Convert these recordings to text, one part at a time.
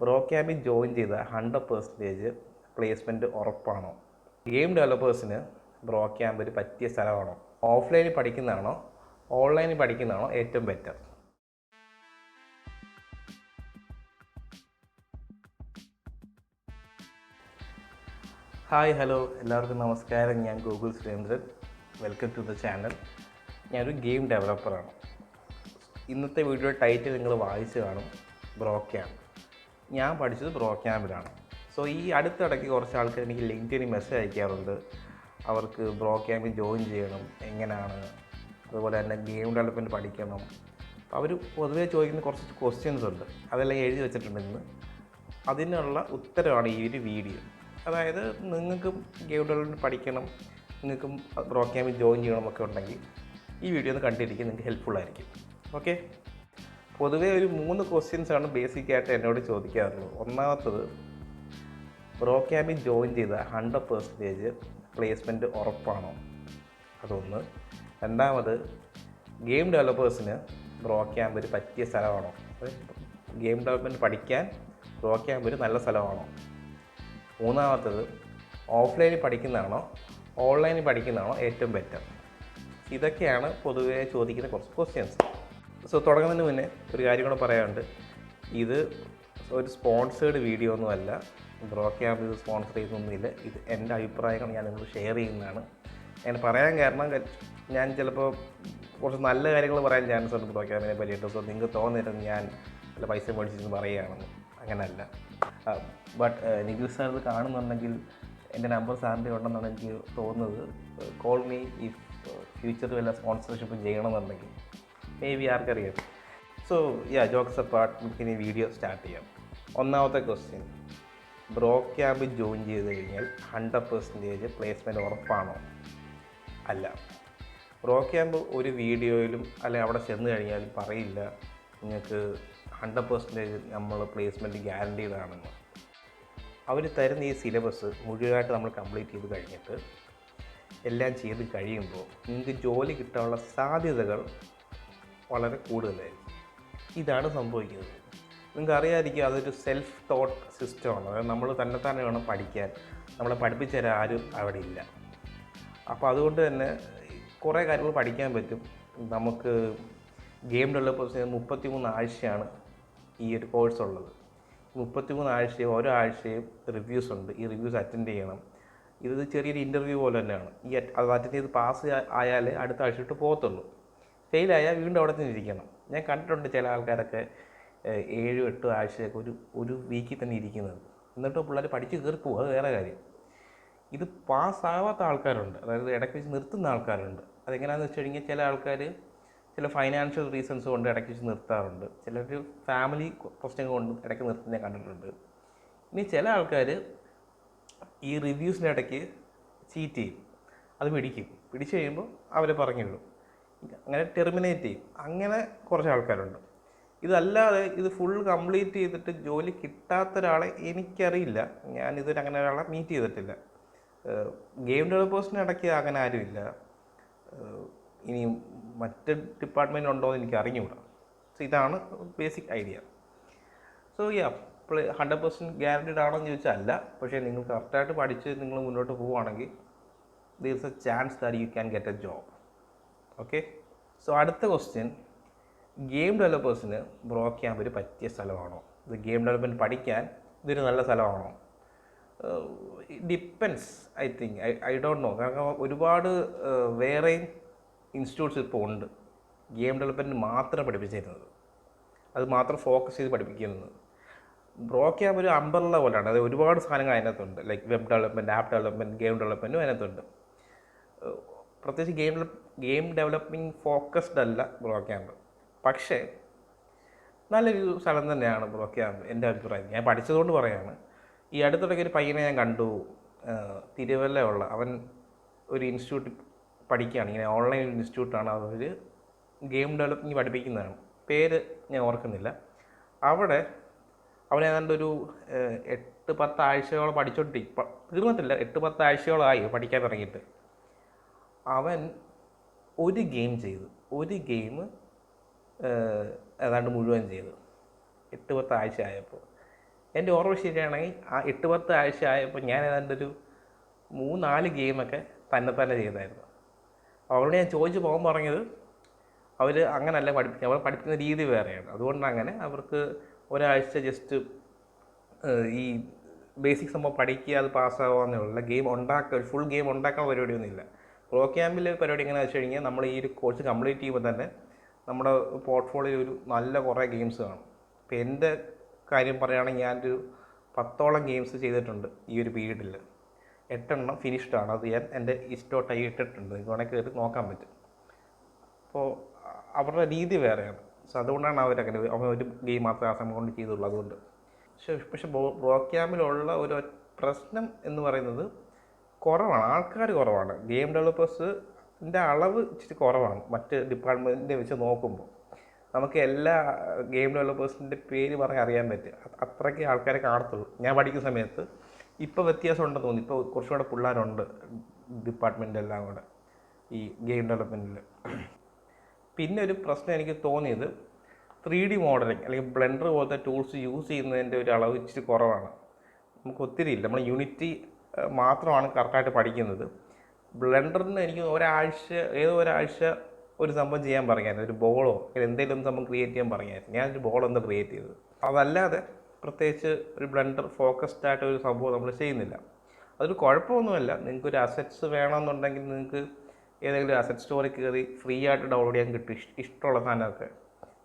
Bro ക്യാമ്പിൽ join ചെയ്ത 100% placement ഉറപ്പാണോ? ഗെയിം ഡെവലപ്പേഴ്സിന് ബ്രോ ക്യാമ്പ് ഒരു പറ്റിയ സ്ഥലമാണോ? ഓഫ്ലൈനിൽ പഠിക്കുന്നതാണോ ഓൺലൈനിൽ പഠിക്കുന്നതാണോ ഏറ്റവും ബെറ്റർ? ഹായ് ഹലോ എല്ലാവർക്കും നമസ്കാരം. ഞാൻ Google Surendran. Welcome to the channel. ഞാനൊരു ഗെയിം ഡെവലപ്പറാണ്. ഇന്നത്തെ വീഡിയോ ടൈറ്റിൽ നിങ്ങൾ വായിച്ച് കാണും, ബ്രോ ക്യാമ്പ്. ഞാൻ പഠിച്ചത് ബ്രോ ക്യാമ്പിലാണ്. സോ ഈ അടുത്തിടയ്ക്ക് കുറച്ച് ആൾക്കാർ എനിക്ക് ലിങ്ക്ഡിനിൽ മെസ്സേജ് അയക്കാറുണ്ട്. അവർക്ക് ബ്രോ ക്യാമ്പിൽ ജോയിൻ ചെയ്യണം, എങ്ങനെയാണ്, അതുപോലെ തന്നെ ഗെയിം ഡെവലപ്മെൻറ്റ് പഠിക്കണം. അപ്പോൾ അവർ പൊതുവേ ചോദിക്കുന്ന കുറച്ച് ക്വസ്റ്റ്യൻസ് ഉണ്ട്, അതെല്ലാം എഴുതി വെച്ചിട്ടുണ്ട് ഇന്ന്. അതിനുള്ള ഉത്തരവാണ് ഈ ഒരു വീഡിയോ. അതായത് നിങ്ങൾക്കും ഗെയിം ഡെവലപ്മെൻറ്റ് പഠിക്കണം, നിങ്ങൾക്കും ബ്രോ ക്യാമ്പിൽ ജോയിൻ ചെയ്യണമെന്നൊക്കെ ഉണ്ടെങ്കിൽ ഈ വീഡിയോ ഒന്ന് കണ്ടിരിക്കും, നിങ്ങൾക്ക് ഹെൽപ്ഫുള്ളായിരിക്കും. ഓക്കെ, പൊതുവേ ഒരു 3 ക്വസ്റ്റ്യൻസാണ് ബേസിക്കായിട്ട് എന്നോട് ചോദിക്കാറുള്ളത്. ഒന്നാമത്തത്, ബ്രോ ക്യാമ്പിൽ ജോയിൻ ചെയ്ത 100% പ്ലേസ്മെൻറ്റ് ഉറപ്പാണോ? അതൊന്ന്. രണ്ടാമത്, ഗെയിം ഡെവലപ്പേഴ്സിന് ബ്രോ ക്യാമ്പ് ഒരു പറ്റിയ സ്ഥലമാണോ? ഗെയിം ഡെവലപ്മെൻറ്റ് പഠിക്കാൻ ബ്രോ ക്യാമ്പ് ഒരു നല്ല സ്ഥലമാണോ? മൂന്നാമത്തത്, ഓഫ്ലൈനിൽ പഠിക്കുന്നതാണോ ഓൺലൈനിൽ പഠിക്കുന്നതാണോ ഏറ്റവും ബെറ്റർ? ഇതൊക്കെയാണ് പൊതുവേ ചോദിക്കുന്ന കുറച്ച് ക്വസ്റ്റ്യൻസ്. സോ തുടങ്ങുന്നതിന് മുന്നേ ഒരു കാര്യം കൂടെ പറയാനുണ്ട്. ഇത് ഒരു സ്പോൺസേഡ് വീഡിയോ ഒന്നുമല്ല. ബ്രോ ക്യാമ്പ് ഇത് സ്പോൺസർ ചെയ്യുന്നൊന്നുമില്ല. ഇത് എൻ്റെ അഭിപ്രായങ്ങൾ ഞാൻ നിങ്ങൾ ഷെയർ ചെയ്യുന്നതാണ്. ഞാൻ പറയാൻ കാരണം, ഞാൻ ചിലപ്പോൾ കുറച്ച് നല്ല കാര്യങ്ങൾ പറയാൻ ചാൻസ് ഉണ്ട് ബ്രോ ക്യാമ്പിനെ പറ്റിയിട്ട്. സോ നിങ്ങൾക്ക് തോന്നരുത് ഞാൻ വല്ല പൈസ മേടിച്ചിട്ട് പറയുകയാണെന്ന്. അങ്ങനെയല്ല. ബട്ട് നിഖിൽ സാർ ഇത് കാണുന്നുണ്ടെങ്കിൽ എൻ്റെ നമ്പർ സാറിൻ്റെ ഉണ്ടെന്നാണ് എനിക്ക് തോന്നുന്നത്. കോൾ മീ ഇഫ് ഫ്യൂച്ചറിൽ വല്ല സ്പോൺസർഷിപ്പ് ചെയ്യണമെന്നുണ്ടെങ്കിൽ. മേ ബി ആർക്കറിയാം. സോ ജോക്സ് അപ്പാർട്ട്, നമുക്കിനി വീഡിയോ സ്റ്റാർട്ട് ചെയ്യാം. ഒന്നാമത്തെ ക്വസ്റ്റ്യൻ, ബ്രോ ക്യാമ്പ് ജോയിൻ ചെയ്ത് കഴിഞ്ഞാൽ 100% പ്ലേസ്മെൻറ്റ് ഉറപ്പാണോ? അല്ല. ബ്രോ ക്യാമ്പ് ഒരു വീഡിയോയിലും അല്ലെങ്കിൽ അവിടെ ചെന്ന് കഴിഞ്ഞാൽ പറയില്ല നിങ്ങൾക്ക് 100% നമ്മൾ പ്ലേസ്മെൻറ്റ് ഗ്യാരണ്ടീഡ് ആണെന്ന്. അവർ തരുന്ന ഈ സിലബസ് മുഴുവനായിട്ട് നമ്മൾ കംപ്ലീറ്റ് ചെയ്ത് കഴിഞ്ഞിട്ട് എല്ലാം ചെയ്ത് കഴിയുമ്പോൾ നിങ്ങൾക്ക് ജോലി കിട്ടാനുള്ള സാധ്യതകൾ വളരെ കൂടുതലായിരിക്കും. ഇതാണ് സംഭവിക്കുന്നത്. നിങ്ങൾക്ക് അറിയാതിരിക്കും, അതൊരു സെൽഫ് തോട്ട് സിസ്റ്റമാണ്. അതായത് നമ്മൾ തന്നെ വേണം പഠിക്കാൻ. നമ്മളെ പഠിപ്പിച്ചു തരാൻ ആരും അവിടെ ഇല്ല. അപ്പോൾ അതുകൊണ്ട് തന്നെ കുറേ കാര്യങ്ങൾ പഠിക്കാൻ പറ്റും. നമുക്ക് ഗെയിം ഡെവലപ്പേഴ്സിന് 33 ആഴ്ചയാണ് ഈ ഒരു കോഴ്സ് ഉള്ളത്. 33 ആഴ്ചയും ഓരോ ആഴ്ചയും റിവ്യൂസ് ഉണ്ട്. ഈ റിവ്യൂസ് അറ്റൻഡ് ചെയ്യണം. ഇത് ചെറിയൊരു ഇൻ്റർവ്യൂ പോലെ തന്നെയാണ്. അത് അറ്റൻഡ് ചെയ്ത് പാസ് ആയാലേ അടുത്ത ആഴ്ച തൊട്ട് പോകത്തുള്ളൂ. ഫെയിലായാൽ വീണ്ടും അവിടെ തന്നെ ഇരിക്കണം. ഞാൻ കണ്ടിട്ടുണ്ട് ചില ആൾക്കാരൊക്കെ 7-8 ആഴ്ചയൊക്കെ ഒരു വീക്കിൽ തന്നെ ഇരിക്കുന്നത്. എന്നിട്ട് പിള്ളേർ പഠിച്ച് കയറി പോകും, അത് വേറെ കാര്യം. ഇത് പാസ്സാവാത്ത ആൾക്കാരുണ്ട്, അതായത് ഇടയ്ക്ക് വെച്ച് നിർത്തുന്ന ആൾക്കാരുണ്ട്. അതെങ്ങനെയാണെന്ന് വെച്ച് കഴിഞ്ഞാൽ ചില ആൾക്കാർ ചില ഫൈനാൻഷ്യൽ റീസൺസ് കൊണ്ട് ഇടയ്ക്ക് വെച്ച് നിർത്താറുണ്ട്. ചിലർ ഫാമിലി പ്രശ്നങ്ങൾ കൊണ്ട് ഇടയ്ക്ക് നിർത്തുന്നത് കണ്ടിട്ടുണ്ട്. ഇനി ചില ആൾക്കാർ ഈ റിവ്യൂസിൻ്റെ ഇടയ്ക്ക് ചീറ്റ് ചെയ്യും, അത് പിടിച്ചു കഴിയുമ്പോൾ അവർ പറഞ്ഞുള്ളൂ, അങ്ങനെ ടെർമിനേറ്റ് ചെയ്യും. അങ്ങനെ കുറച്ച് ആൾക്കാരുണ്ട്. ഇതല്ലാതെ ഇത് ഫുൾ കംപ്ലീറ്റ് ചെയ്തിട്ട് ജോലി കിട്ടാത്ത ഒരാളെ എനിക്കറിയില്ല. ഞാനിതുവരെ അങ്ങനെ ഒരാളെ മീറ്റ് ചെയ്തിട്ടില്ല. ഗെയിം ഡെവലപ്പേഴ്സിന് ഇടയ്ക്ക് അങ്ങനെ ആരുമില്ല. ഇനി മറ്റ് ഡിപ്പാർട്ട്മെൻറ്റ് ഉണ്ടോ എന്ന് എനിക്ക് അറിഞ്ഞുകൂടാ. സോ ഇതാണ് ബേസിക് ഐഡിയ. സോ 100% ഗ്യാരണ്ടീഡ് ആണെന്ന് ചോദിച്ചാൽ അല്ല. പക്ഷേ നിങ്ങൾ കറക്റ്റായിട്ട് പഠിച്ച് നിങ്ങൾ മുന്നോട്ട് പോവുകയാണെങ്കിൽ there is a chance that you can get a job. Okay, so അടുത്ത ക്വസ്റ്റ്യൻ, ഗെയിം ഡെവലപ്പേഴ്സിന് ബ്രോ ക്യാമ്പ് ഒരു പറ്റിയ സ്ഥലമാണോ? ഇത് ഗെയിം ഡെവലപ്മെൻറ്റ് പഠിക്കാൻ ഇതൊരു നല്ല സ്ഥലമാണോ? Depends. I think I don't know. കാരണം ഒരുപാട് വേറെയും ഇൻസ്റ്റിറ്റ്യൂട്ട്സ് ഇപ്പോൾ ഉണ്ട് ഗെയിം ഡെവലപ്മെൻറ്റ് മാത്രം പഠിപ്പിച്ചിരുന്നത്, അത് മാത്രം ഫോക്കസ് ചെയ്ത് പഠിപ്പിക്കുന്നത്. ബ്രോ ക്യാമ്പ് ഒരു അംബ്രല്ല പോലെയാണ്. അത് ഒരുപാട് സാധനങ്ങൾ അതിനകത്തുണ്ട്. Like web development, app development, game ഡെവലപ്മെൻറ്റും അതിനകത്തുണ്ട്. പ്രത്യേകിച്ച് ഗെയിം ഡെവലപ്പിംഗ് ഫോക്കസ്ഡ് അല്ല ബ്രോ ക്യാമ്പ്. പക്ഷേ നല്ലൊരു സ്ഥലം തന്നെയാണ് ബ്രോ ക്യാമ്പ്, എൻ്റെ അഭിപ്രായം. ഞാൻ പഠിച്ചതുകൊണ്ട് പറയുകയാണ്. ഈ അടുത്തിടയ്ക്ക് ഒരു പയ്യനെ ഞാൻ കണ്ടു, തിരുവല്ലയുള്ള. അവൻ ഒരു ഇൻസ്റ്റിറ്റ്യൂട്ട് പഠിക്കുകയാണ്, ഇങ്ങനെ ഓൺലൈൻ ഇൻസ്റ്റിറ്റ്യൂട്ടാണ്. അവർ ഗെയിം ഡെവലപ്പിംഗ് പഠിപ്പിക്കുന്നതാണ്. പേര് ഞാൻ ഓർക്കുന്നില്ല. അവിടെ അവൻ ഏതാണ്ടൊരു 8-10 ആഴ്ചയോളം തീർന്നിട്ടില്ല, 8-10 ആഴ്ചയോളമായി പഠിക്കാൻ തുടങ്ങിയിട്ട്. അവൻ ഒരു ഗെയിം ഏതാണ്ട് മുഴുവൻ ചെയ്തു 8-10 ആഴ്ച ആയപ്പോൾ. എൻ്റെ ഓർമ്മ ശരിയാണെങ്കിൽ ആ 8-10 ആഴ്ച ആയപ്പോൾ ഞാൻ ഏതാണ്ട് ഒരു 3-4 ഗെയിമൊക്കെ തന്നെ ചെയ്തായിരുന്നു. അവരോട് ഞാൻ ചോദിച്ചു പോകാൻ പറഞ്ഞത് അവർ അങ്ങനല്ല പഠിപ്പിക്കുക, അവർ പഠിപ്പിക്കുന്ന രീതി വേറെയാണ്. അതുകൊണ്ട് അങ്ങനെ അവർക്ക് ഒരാഴ്ച ജസ്റ്റ് ഈ ബേസിക് സംഭവം പഠിക്കുക, അത് പാസ്സാകാവുന്നേ ഉള്ളൂ. ഗെയിം ഉണ്ടാക്കുക, ഒരു ഫുൾ ഗെയിം ഉണ്ടാക്കാൻ പരിപാടിയൊന്നുമില്ല. പ്രോ ക്യാമ്പിൽ പരിപാടി എങ്ങനെയാണെന്ന് വെച്ച് കഴിഞ്ഞാൽ നമ്മൾ ഈ ഒരു കോഴ്സ് കംപ്ലീറ്റ് ചെയ്യുമ്പോൾ തന്നെ നമ്മുടെ പോർട്ട്ഫോളിയോയിൽ ഒരു നല്ല കുറേ ഗെയിംസ് കാണും. ഇപ്പോൾ എൻ്റെ കാര്യം പറയുകയാണെങ്കിൽ ഞാനൊരു 10ഓളം ഗെയിംസ് ചെയ്തിട്ടുണ്ട് ഈ ഒരു പീരീഡിൽ. 8 ഫിനിഷ്ഡാണ്. അത് ഞാൻ എൻ്റെ ഇഷ്ടോട്ടായി ഇട്ടിട്ടുണ്ട്, നിങ്ങൾക്ക് വേണമെങ്കിൽ കയറി നോക്കാൻ പറ്റും. അപ്പോൾ അവരുടെ രീതി വേറെയാണ്. സോ അതുകൊണ്ടാണ് അവരങ്ങനെ ഒരു ഗെയിം മാത്രമേ ആ സമയം കൊണ്ട് ചെയ്തുള്ളൂ. അതുകൊണ്ട് പക്ഷെ പ്രോ ക്യാമ്പിലുള്ള ഒരു പ്രശ്നം എന്ന് പറയുന്നത് കുറവാണ്, ആൾക്കാർ കുറവാണ്. ഗെയിം ഡെവലപ്പേഴ്സിൻ്റെ അളവ് ഇച്ചിരി കുറവാണ് മറ്റ് ഡിപ്പാർട്ട്മെൻറ്റിനെ വെച്ച് നോക്കുമ്പോൾ. നമുക്ക് എല്ലാ ഗെയിം ഡെവലപ്പേഴ്സിൻ്റെ പേര് പറഞ്ഞ് അറിയാൻ പറ്റും, അത്രയ്ക്ക് ആൾക്കാരെ കാണത്തുള്ളൂ. ഞാൻ പഠിക്കുന്ന സമയത്ത് ഇപ്പോൾ വ്യത്യാസം ഉണ്ടെന്ന് തോന്നി. ഇപ്പോൾ കുറച്ചുകൂടെ പിള്ളേരുണ്ട് ഡിപ്പാർട്ട്മെൻറ്റെല്ലാം കൂടെ ഈ ഗെയിം ഡെവലപ്മെൻറ്റിൽ. പിന്നെ ഒരു പ്രശ്നം എനിക്ക് തോന്നിയത് 3D മോഡലിംഗ് അല്ലെങ്കിൽ ബ്ലെൻഡർ പോലത്തെ ടൂൾസ് യൂസ് ചെയ്യുന്നതിൻ്റെ ഒരു അളവ് ഇച്ചിരി കുറവാണ്. നമുക്ക് ഒത്തിരി ഇല്ല. നമ്മൾ യൂണിറ്റി മാത്രമാണ് കറക്റ്റായിട്ട് പഠിക്കുന്നത്. ബ്ലെൻഡറിന് എനിക്ക് ഒരാഴ്ച ഒരു സംഭവം ചെയ്യാൻ പറഞ്ഞായിരുന്നു, ഒരു ബോളോ അല്ലെങ്കിൽ എന്തെങ്കിലും സംഭവം ക്രിയേറ്റ് ചെയ്യാൻ പറഞ്ഞായിരുന്നു. ഞാനൊരു ബോളൊന്ന് ക്രിയേറ്റ് ചെയ്തത്. അതല്ലാതെ പ്രത്യേകിച്ച് ഒരു ബ്ലെൻഡർ ഫോക്കസ്ഡ് ആയിട്ട് ഒരു സംഭവം നമ്മൾ ചെയ്യുന്നില്ല. അതൊരു കുഴപ്പമൊന്നുമല്ല. നിങ്ങൾക്കൊരു അസറ്റ്സ് വേണമെന്നുണ്ടെങ്കിൽ നിങ്ങൾക്ക് ഏതെങ്കിലും അസറ്റ് സ്റ്റോറിൽ കയറി ഫ്രീ ആയിട്ട് ഡൗൺലോഡ് ചെയ്യാൻ കിട്ടും ഇഷ്ടമുള്ള സാധനമൊക്കെ.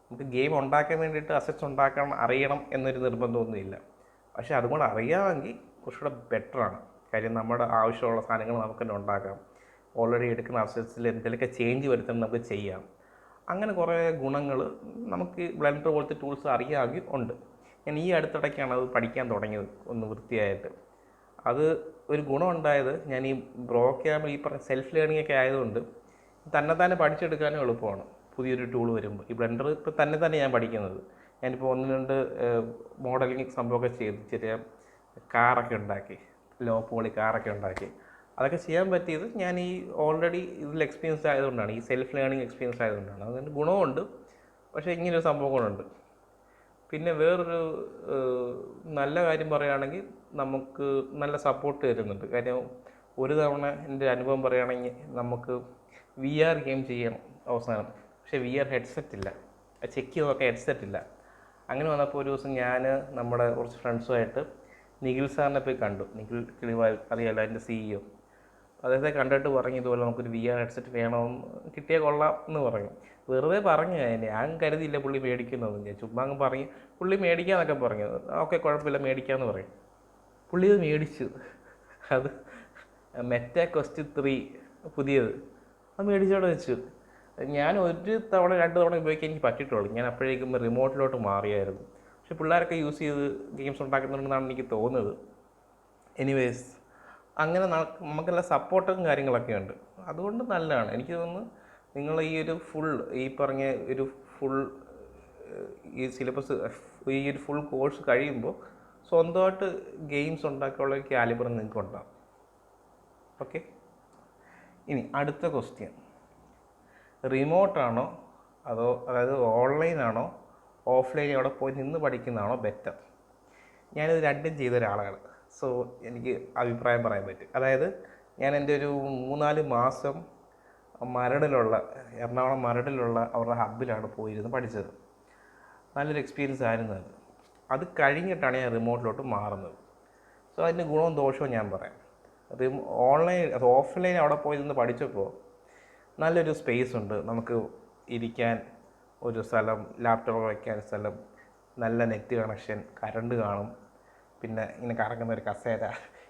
നമുക്ക് ഗെയിം ഉണ്ടാക്കാൻ വേണ്ടിയിട്ട് അസറ്റ്സ് ഉണ്ടാക്കാൻ അറിയണം എന്നൊരു നിർബന്ധമൊന്നുമില്ല. പക്ഷേ അതുകൊണ്ട് അറിയാമെങ്കിൽ കുറച്ചുകൂടെ ബെറ്ററാണ്. കാര്യം നമ്മുടെ ആവശ്യമുള്ള സാധനങ്ങൾ നമുക്ക് തന്നെ ഉണ്ടാക്കാം. ഓൾറെഡി എടുക്കുന്ന അസറ്റ്സിൽ എന്തെങ്കിലുമൊക്കെ ചേഞ്ച് വരുത്തണം നമുക്ക് ചെയ്യാം. അങ്ങനെ കുറേ ഗുണങ്ങൾ നമുക്ക് ബ്ലെൻഡർ പോലത്തെ ടൂൾസ് അറിയാമെങ്കിൽ ഉണ്ട്. ഞാൻ ഈ അടുത്തിടയ്ക്കാണ് അത് പഠിക്കാൻ തുടങ്ങിയത് ഒന്ന് വൃത്തിയായിട്ട്. അത് ഒരു ഗുണമുണ്ടായത്, ഞാൻ ഈ ബ്രോ ക്യാമ്പിൽ ഈ പറഞ്ഞ സെൽഫ് ലേണിംഗ് ഒക്കെ ആയതുകൊണ്ട് തന്നെ പഠിച്ചെടുക്കാനും എളുപ്പമാണ്. പുതിയൊരു ടൂൾ വരുമ്പോൾ ഈ ബ്ലെൻഡർ ഇപ്പോൾ തന്നെ ഞാൻ പഠിക്കുന്നത്. ഞാനിപ്പോൾ 1-2 മോഡലിംഗ് സംഭവമൊക്കെ ചെയ്തു. ചെറിയ കാറൊക്കെ ഉണ്ടാക്കി, ലോ പോളി കാറൊക്കെ ഉണ്ടാക്കി. അതൊക്കെ ചെയ്യാൻ പറ്റിയത് ഞാൻ ഈ ഓൾറെഡി ഇതിൽ എക്സ്പീരിയൻസ് ആയതുകൊണ്ടാണ്, ഈ സെൽഫ് ലേണിംഗ് എക്സ്പീരിയൻസ് ആയതുകൊണ്ടാണ്. അതിന് ഗുണമുണ്ട്, പക്ഷേ ഇങ്ങനൊരു സംഭവം കൂടെ. പിന്നെ വേറൊരു നല്ല കാര്യം പറയുകയാണെങ്കിൽ നമുക്ക് നല്ല സപ്പോർട്ട് തരുന്നുണ്ട്. കാര്യം ഒരു തവണ എൻ്റെ അനുഭവം പറയുകയാണെങ്കിൽ നമുക്ക് VR ഗെയിം ചെയ്യണം അവസാനം, പക്ഷേ VR ഹെഡ്സെറ്റ് ഇല്ല. ചെക്ക് ചെയ്ത് നോക്കാൻ ഹെഡ്സെറ്റ് ഇല്ല. അങ്ങനെ വന്നപ്പോൾ ഒരു ദിവസം ഞാൻ നമ്മുടെ കുറച്ച് ഫ്രണ്ട്സുമായിട്ട് നിഖിൽ സാറിനെ പോയി കണ്ടു. നിഖിൽ കിളിവാൽ അറിയാലോ, എൻ്റെ CEO. അദ്ദേഹത്തെ കണ്ടിട്ട് പറഞ്ഞു ഇതുപോലെ നമുക്കൊരു VR ഹെഡ്സെറ്റ് വേണമെന്ന്, കിട്ടിയാൽ കൊള്ളാം എന്ന് പറഞ്ഞു. വെറുതെ പറഞ്ഞു, ഞാൻ കരുതിയില്ല പുള്ളി മേടിക്കുന്നതെന്ന്. ഞാൻ ചുമ്മാ അങ്ങ് പറഞ്ഞു പുള്ളി മേടിക്കാമെന്നൊക്കെ പറഞ്ഞു. ഓക്കെ കുഴപ്പമില്ല മേടിക്കാമെന്ന് പറയും. പുള്ളി അത് മേടിച്ചു. അത് മെറ്റാ ക്വസ്റ്റ് 3 പുതിയത് അത് മേടിച്ചോടെ വെച്ചു. ഞാൻ 1 തവണ 2 തവണ ഉപയോഗിക്കാൻ എനിക്ക് പറ്റിയിട്ടുള്ളൂ. ഞാൻ അപ്പോഴേക്കും റിമോട്ടിലോട്ട് മാറിയായിരുന്നു. പക്ഷെ പിള്ളേരൊക്കെ യൂസ് ചെയ്ത് ഗെയിംസ് ഉണ്ടാക്കുന്നുണ്ടെന്നാണ് എനിക്ക് തോന്നുന്നത്. എനിവേസ് അങ്ങനെ നമുക്കെല്ലാം സപ്പോർട്ടും കാര്യങ്ങളൊക്കെ ഉണ്ട്. അതുകൊണ്ട് നല്ലതാണ്. എനിക്ക് തോന്നുന്നു നിങ്ങൾ ഈ ഒരു ഈ പറഞ്ഞ ഒരു ഈ സിലബസ് ഈ ഒരു ഫുൾ കോഴ്സ് കഴിയുമ്പോൾ സ്വന്തമായിട്ട് ഗെയിംസ് ഉണ്ടാക്കാനുള്ള ഒരു കാലിബർ നിങ്ങൾക്ക് ഉണ്ടാകും. ഓക്കെ, ഇനി അടുത്ത ക്വസ്റ്റ്യൻ, റിമോട്ടാണോ അതായത് ഓൺലൈനാണോ ഓഫ്ലൈൻ അവിടെ പോയി നിന്ന് പഠിക്കുന്നതാണോ ബെറ്റർ? ഞാനിത് രണ്ടും ചെയ്ത ഒരാളാണ്. സോ എനിക്ക് അഭിപ്രായം പറയാൻ പറ്റും. അതായത് ഞാൻ എൻ്റെ ഒരു 3-4 മാസം എറണാകുളം മരടിലുള്ള അവരുടെ ഹബ്ബിലാണ് പോയിരുന്ന് പഠിച്ചത്. നല്ലൊരു എക്സ്പീരിയൻസ് ആയിരുന്നു അത്. അത് കഴിഞ്ഞിട്ടാണ് ഞാൻ റിമോട്ടിലോട്ട് മാറുന്നത്. സോ അതിൻ്റെ ഗുണവും ദോഷവും ഞാൻ പറയാം. ഓഫ്ലൈൻ അവിടെ പോയി നിന്ന് പഠിച്ചപ്പോൾ നല്ലൊരു സ്പേസ് ഉണ്ട്, നമുക്ക് ഇരിക്കാൻ ഒരു സ്ഥലം, ലാപ്ടോപ്പ് വയ്ക്കാൻ സ്ഥലം, നല്ല നെറ്റ് കണക്ഷൻ, കറണ്ട് കാണും, പിന്നെ ഇങ്ങനെ കറങ്ങുന്ന ഒരു കസേര,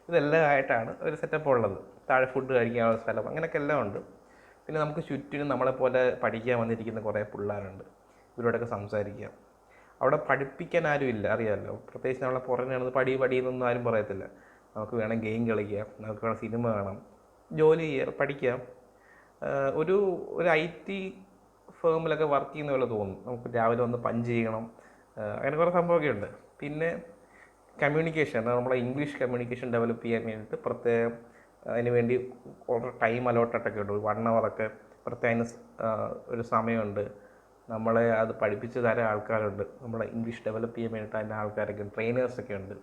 ഇതെല്ലാം ആയിട്ടാണ് ഒരു സെറ്റപ്പ് ഉള്ളത്. താഴെ ഫുഡ് കഴിക്കാനുള്ള സ്ഥലം, അങ്ങനെയൊക്കെ എല്ലാം ഉണ്ട്. പിന്നെ നമുക്ക് ചുറ്റിനും നമ്മളെപ്പോലെ പഠിക്കാൻ വന്നിരിക്കുന്ന കുറേ പിള്ളേരുണ്ട്, ഇവരോടൊക്കെ സംസാരിക്കാം. അവിടെ പഠിപ്പിക്കാൻ ആരും ഇല്ല, അറിയാമല്ലോ. പ്രത്യേകിച്ച് നമ്മളെ പുറമെ നടന്ന് പഠിയെന്നൊന്നും ആരും പറയത്തില്ല. നമുക്ക് വേണം ഗെയിം കളിക്കാം, നമുക്ക് വേണം സിനിമ കാണാം, ജോലി ചെയ്യാം, പഠിക്കാം. ഒരു IT ഫേമിലൊക്കെ വർക്ക് ചെയ്യുന്ന പോലെ തോന്നും. നമുക്ക് രാവിലെ വന്ന് പഞ്ച് ചെയ്യണം, അങ്ങനെ കുറേ സംഭവമൊക്കെ ഉണ്ട്. പിന്നെ കമ്മ്യൂണിക്കേഷൻ, നമ്മളെ ഇംഗ്ലീഷ് കമ്മ്യൂണിക്കേഷൻ ഡെവലപ്പ് ചെയ്യാൻ വേണ്ടിയിട്ട് പ്രത്യേകം അതിന് വേണ്ടി കുറേ ടൈം അലോട്ടൊക്കെ ഉണ്ട്. 1 hour പ്രത്യേകം ഒരു സമയമുണ്ട്. നമ്മളെ അത് പഠിപ്പിച്ച് തരാൻ ആൾക്കാരുണ്ട്, നമ്മളെ ഇംഗ്ലീഷ് ഡെവലപ്പ് ചെയ്യാൻ വേണ്ടിയിട്ട് അതിൻ്റെ ആൾക്കാരൊക്കെ ട്രെയിനേഴ്സൊക്കെ ഉണ്ട്.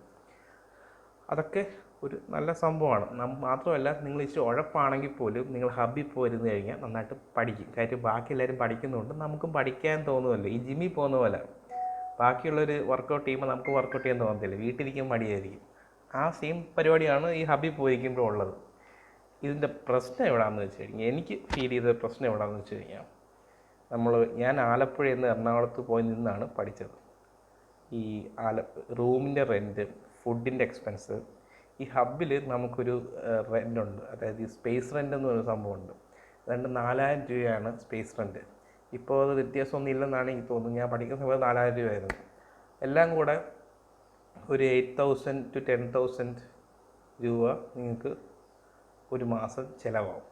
അതൊക്കെ ഒരു നല്ല സംഭവമാണ്. മാത്രമല്ല, നിങ്ങൾ ഇച്ചിരി ഉഴപ്പാണെങ്കിൽ പോലും നിങ്ങൾ ഹബ്ബിൽ പോയിരുന്നു കഴിഞ്ഞാൽ നന്നായിട്ട് പഠിക്കും. കാര്യം ബാക്കി എല്ലാവരും പഠിക്കുന്നുണ്ട്, നമുക്കും പഠിക്കാൻ തോന്നുമല്ലോ. ഈ ജിമ്മിൽ പോകുന്ന പോലെ ബാക്കിയുള്ളൊരു വർക്കൗട്ട് ചെയ്യുമ്പോൾ നമുക്ക് വർക്കൗട്ട് ചെയ്യാൻ തോന്നത്തില്ല, വീട്ടിലിരിക്കുമ്പോൾ മടിയായിരിക്കും. ആ സെയിം പരിപാടിയാണ് ഈ ഹബ്ബിൽ പോയിരിക്കുമ്പോൾ ഉള്ളത്. ഇതിൻ്റെ പ്രശ്നം എവിടെയാണെന്ന് വെച്ച് കഴിഞ്ഞാൽ, എനിക്ക് ഫീൽ ചെയ്ത പ്രശ്നം എവിടെയാണെന്ന് വെച്ച് കഴിഞ്ഞാൽ, ഞാൻ ആലപ്പുഴയിൽ നിന്ന് എറണാകുളത്ത് പോയി നിന്നാണ് പഠിച്ചത്. ഈ റൂമിൻ്റെ റെൻറ്റ്, ഫുഡിൻ്റെ എക്സ്പെൻസ്, ഈ ഹബ്ബിൽ നമുക്കൊരു റെൻ്റുണ്ട്. അതായത് ഈ സ്പേസ് റെൻ്റ് എന്ന് പറയുന്ന സംഭവമുണ്ട്. അതുകൊണ്ട് 4000 രൂപയാണ് സ്പേസ് റെൻറ്റ്. ഇപ്പോൾ അത് വ്യത്യാസമൊന്നും ഇല്ലെന്നാണ് എനിക്ക് തോന്നുന്നത്. ഞാൻ പഠിക്കുന്ന സമയത്ത് 4000 രൂപയായിരുന്നു. എല്ലാം കൂടെ ഒരു 8000 to 10,000 രൂപ നിങ്ങൾക്ക് ഒരു മാസം ചിലവാകും.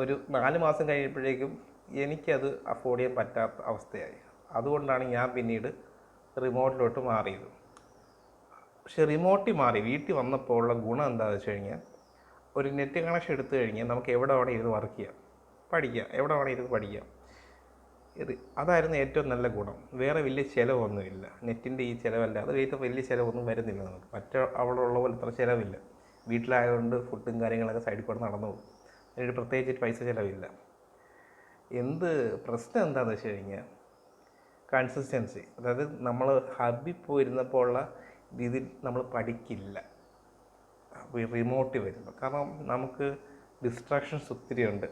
ഒരു 4 മാസം കഴിയുമ്പോഴേക്കും എനിക്കത് അഫോർഡ് ചെയ്യാൻ പറ്റാത്ത അവസ്ഥയായി. അതുകൊണ്ടാണ് ഞാൻ പിന്നീട് റിമോട്ടിലോട്ട് മാറിയത്. പക്ഷെ റിമോട്ടിൽ മാറി വീട്ടിൽ വന്നപ്പോൾ ഉള്ള ഗുണം എന്താണെന്ന് വെച്ച് കഴിഞ്ഞാൽ, ഒരു നെറ്റ് കണക്ഷൻ എടുത്തു കഴിഞ്ഞാൽ നമുക്ക് എവിടെ വേണം ഇരുന്ന് വർക്ക് ചെയ്യാം, പഠിക്കാം, എവിടെ വേണം ഇരുന്ന് പഠിക്കാം. അതായിരുന്നു ഏറ്റവും നല്ല ഗുണം. വേറെ വലിയ ചിലവൊന്നുമില്ല. നെറ്റിൻ്റെ ഈ ചിലവല്ലാതെ വലിയ ചിലവൊന്നും വരുന്നില്ല നമുക്ക്. അവിടെ ഉള്ള പോലെ ഇത്ര ചിലവില്ല. വീട്ടിലായതുകൊണ്ട് ഫുഡും കാര്യങ്ങളൊക്കെ സൈഡിൽ കൂടെ നടന്നു പോകും. അതിനൊരു പ്രത്യേകിച്ച് പൈസ ചിലവില്ല. പ്രശ്നം എന്താണെന്ന് വെച്ച് കഴിഞ്ഞാൽ, കൺസിസ്റ്റൻസി. അതായത് നമ്മൾ ഹബ്ബിൽ പോയിരുന്നപ്പോൾ ഉള്ള രീതിയിൽ നമ്മൾ പഠിക്കില്ല റിമോട്ടിൽ വരുമ്പോൾ. കാരണം നമുക്ക് ഡിസ്ട്രാക്ഷൻസ് ഒത്തിരി ഉണ്ട്.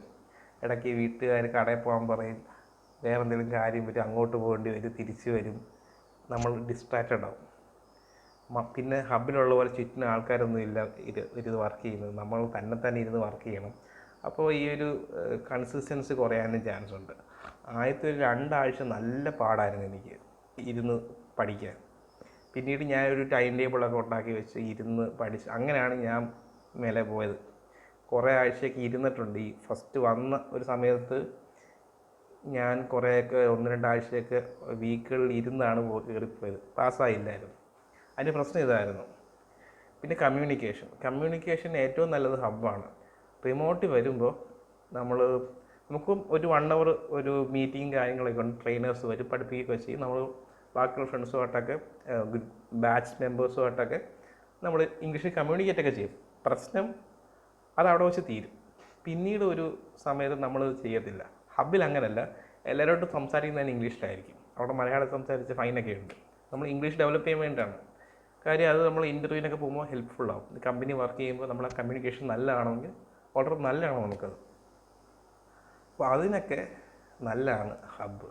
ഇടയ്ക്ക് വീട്ടുകാർ കടയിൽ പോകാൻ പറയും, വേറെ എന്തെങ്കിലും കാര്യം വരും, അങ്ങോട്ട് പോകേണ്ടി വരും, തിരിച്ചു വരും, നമ്മൾ ഡിസ്ട്രാക്റ്റഡ് ആവും. പിന്നെ ഹബ്ബിലുള്ള പോലെ ചുറ്റിനും ആൾക്കാരൊന്നും ഇല്ല ഇരുന്ന് വർക്ക് ചെയ്യുന്നത്, നമ്മൾ തന്നെ ഇരുന്ന് വർക്ക് ചെയ്യണം. അപ്പോൾ ഈ ഒരു കൺസിസ്റ്റൻസി കുറയാനും ചാൻസ് ഉണ്ട്. ആദ്യത്തെ ഒരു 2 ആഴ്ച നല്ല പാടായിരുന്നു എനിക്ക് ഇരുന്ന് പഠിക്കാൻ. പിന്നീട് ഞാനൊരു ടൈം ടേബിളൊക്കെ ഉണ്ടാക്കി വെച്ച് ഇരുന്ന് പഠിച്ച്, അങ്ങനെയാണ് ഞാൻ മേലെ പോയത്. കുറേ ആഴ്ചയൊക്കെ ഇരുന്നിട്ടുണ്ട്. ഈ ഫസ്റ്റ് വന്ന ഒരു സമയത്ത് ഞാൻ കുറേയൊക്കെ 1-2 ആഴ്ചയൊക്കെ വീക്കുകളിൽ ഇരുന്നാണ് കയറിപ്പോയത്. പാസ്സായില്ലായിരുന്നു. അതിൻ്റെ പ്രശ്നം ഇതായിരുന്നു. പിന്നെ കമ്മ്യൂണിക്കേഷൻ ഏറ്റവും നല്ലത് ഹബ്ബാണ്. റിമോട്ട് വരുമ്പോൾ നമുക്കും ഒരു 1 hour ഒരു മീറ്റിംഗ് കാര്യങ്ങളൊക്കെ ഉണ്ട്. ട്രെയിനേഴ്സ് വരും, പഠിപ്പിക്കുകയൊക്കെ ചെയ്യും. നമ്മൾ ബാക്കിയുള്ള ഫ്രണ്ട്സുമായിട്ടൊക്കെ ബാച്ച് മെമ്പേഴ്സുമായിട്ടൊക്കെ നമ്മൾ ഇംഗ്ലീഷിൽ കമ്മ്യൂണിക്കേറ്റൊക്കെ ചെയ്യും. പ്രശ്നം അതവിടെ വെച്ച് തീരും. പിന്നീട് ഒരു സമയത്ത് നമ്മളത് ചെയ്യത്തില്ല. ഹബ്ബിൽ അങ്ങനെയല്ല, എല്ലാവരോടും സംസാരിക്കുന്നതിന് ഇംഗ്ലീഷിലായിരിക്കും. അവിടെ മലയാളം സംസാരിച്ച് ഫൈനൊക്കെ ഉണ്ട്. നമ്മൾ ഇംഗ്ലീഷ് ഡെവലപ്പ് ചെയ്യാൻ വേണ്ടിയിട്ടാണ്. കാര്യം അത് നമ്മൾ ഇൻ്റർവ്യൂവിനൊക്കെ പോകുമ്പോൾ ഹെൽപ്ഫുള്ളാവും. കമ്പനി വർക്ക് ചെയ്യുമ്പോൾ നമ്മളെ കമ്മ്യൂണിക്കേഷൻ നല്ലതാണെങ്കിൽ വളരെ നല്ലതാണ് നമുക്കത്. അപ്പോൾ അതിനൊക്കെ നല്ലതാണ് ഹബ്ബ്.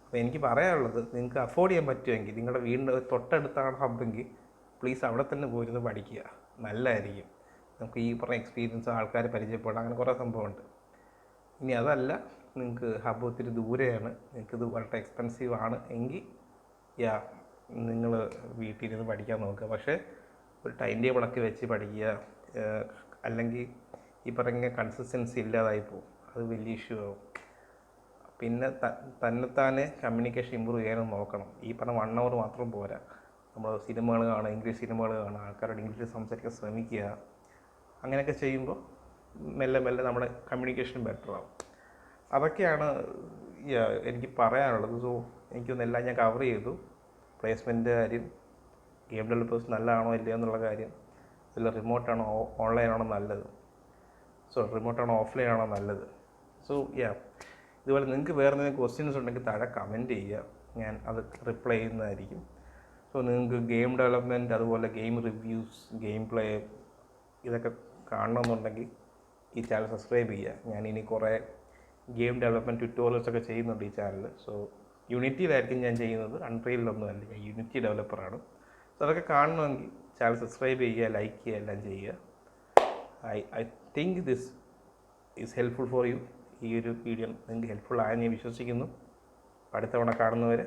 അപ്പോൾ എനിക്ക് പറയാനുള്ളത്, നിങ്ങൾക്ക് അഫോർഡ് ചെയ്യാൻ പറ്റുമെങ്കിൽ, നിങ്ങളുടെ വീടിൻ്റെ തൊട്ടടുത്താണ് ഹബ്ബെങ്കിൽ പ്ലീസ് അവിടെ തന്നെ പോയിരുന്ന് പഠിക്കുക, നല്ലതായിരിക്കും. നമുക്ക് ഈ പറഞ്ഞ എക്സ്പീരിയൻസ്, ആൾക്കാരെ പരിചയപ്പെടാം, അങ്ങനെ കുറേ സംഭവമുണ്ട്. ഇനി അതല്ല, നിങ്ങൾക്ക് ഹബ്ബ് ഒത്തിരി ദൂരെയാണ്, നിങ്ങൾക്കിത് വളരെ എക്സ്പെൻസീവ് ആണ് എങ്കിൽ നിങ്ങൾ വീട്ടിലിരുന്ന് പഠിക്കാൻ നോക്കുക. പക്ഷേ ഒരു ടൈം ടേബിളൊക്കെ വെച്ച് പഠിക്കുക. അല്ലെങ്കിൽ ഈ പറഞ്ഞ കൺസിസ്റ്റൻസി ഇല്ലാതായി പോകും. അത് വലിയ ഇഷ്യൂ ആവും. പിന്നെ തന്നെത്താനെ കമ്മ്യൂണിക്കേഷൻ ഇമ്പ്രൂവ് ചെയ്യാനും നോക്കണം. ഈ പറഞ്ഞ 1 hour മാത്രം പോരാ. നമ്മൾ സിനിമകൾ കാണുക, ഇംഗ്ലീഷ് സിനിമകൾ കാണുക, ആൾക്കാരോട് ഇംഗ്ലീഷിൽ സംസാരിക്കാൻ ശ്രമിക്കുക. അങ്ങനെയൊക്കെ ചെയ്യുമ്പോൾ മെല്ലെ നമ്മുടെ കമ്മ്യൂണിക്കേഷൻ ബെറ്റർ ആവും. അതൊക്കെയാണ് എനിക്ക് പറയാനുള്ളത്. സോ എനിക്കൊന്നെല്ലാം ഞാൻ കവർ ചെയ്തു. പ്ലേസ്മെൻറ്റ് കാര്യം, ഗെയിം ഡെവലപ്പേഴ്സ് നല്ലതാണോ ഇല്ലയോ എന്നുള്ള കാര്യം, ഇതിൽ റിമോട്ടാണോ ഓൺലൈനാണോ നല്ലത്, റിമോട്ടാണോ ഓഫ്ലൈനാണോ നല്ലത്. സോ ഇതുപോലെ നിങ്ങൾക്ക് വേറെ എന്തെങ്കിലും ക്വസ്റ്റ്യൻസ് ഉണ്ടെങ്കിൽ താഴെ കമൻറ്റ് ചെയ്യുക, ഞാൻ അത് റിപ്ലൈ ചെയ്യുന്നതായിരിക്കും. സോ നിങ്ങൾക്ക് ഗെയിം ഡെവലപ്മെൻറ്റ്, അതുപോലെ ഗെയിം റിവ്യൂസ്, ഗെയിം പ്ലേ ഇതൊക്കെ കാണണമെന്നുണ്ടെങ്കിൽ ഈ ചാനൽ സബ്സ്ക്രൈബ് ചെയ്യുക. ഞാനിനി കുറേ ഗെയിം ഡെവലപ്മെൻറ്റ് ട്യൂട്ടോറിയൽസൊക്കെ ചെയ്യുന്നുണ്ട് ഈ ചാനൽ. സോ യൂണിറ്റിയിലായിരിക്കും ഞാൻ ചെയ്യുന്നത്, അൺറിയലിലൊന്നുമല്ല. ഞാൻ യൂണിറ്റി ഡെവലപ്പറാണ്. സോ അതൊക്കെ കാണണമെങ്കിൽ ചാനൽ സബ്സ്ക്രൈബ് ചെയ്യുക, ലൈക്ക് ചെയ്യുക, എല്ലാം ചെയ്യുക. I think this is helpful for you. ഈ ഒരു വീഡിയോ നിങ്ങൾക്ക് ഹെൽപ്ഫുൾ ആയെന്ന് ഞാൻ വിശ്വസിക്കുന്നു. അടുത്ത തവണ കാണുന്നവരെ